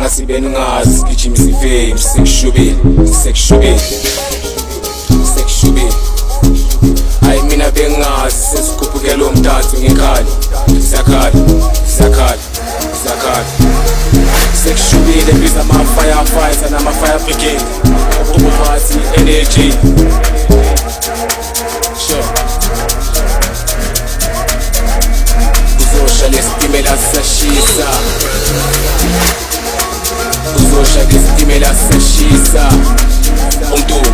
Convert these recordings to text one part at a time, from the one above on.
ngasibe ningazi gijimisa ifame sekushubile hayi mina bengazi sesikhuphukela lo mdanso ngekhali zakhala sekushubile biza ama-firefighter nama-fire brigade ubuphathi energy uzosha lesitimela sashisa umdumo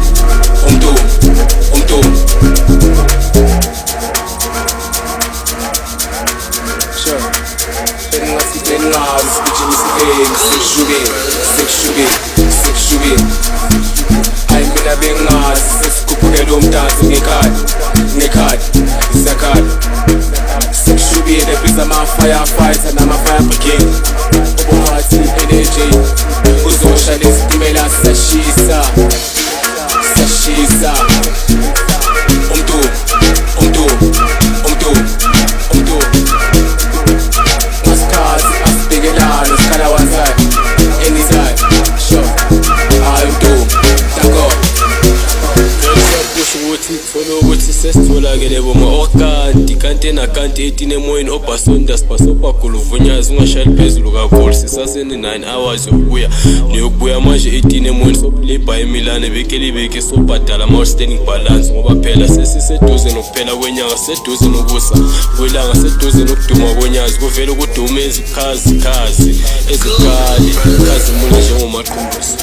bengazi sigijimisa ifame sekushubile hayi mina bengazi sesikhuphukela umdanso ngekhali zakhala sekushubile biza ama-firefighter nama-fire brigade ubuphathi energy uzosha lesitimela sashisa umdumo ngasikhathi asibhekelana sikhala wanzani anytime sure hayi umdumo dango kusho ukuthi follow ukuthi sesitholakele boma-okanti kanti enakanti 18 emoyeni obhasonda sibhasobhagula uvunyazi ungashayeli phezulu kakhulu sisaseni-9 hours yokubuya manje 18 emoyeni soplebha emilane bekelibeke sobhadala ama-outstanding balance ngoba phela sesiseduze nokuphela kwenyanga seduze nokusa kwelanga seduze nokuduma konyazi kuvele kudume ezikhazi ezikali khazimule njengomaqhumbusi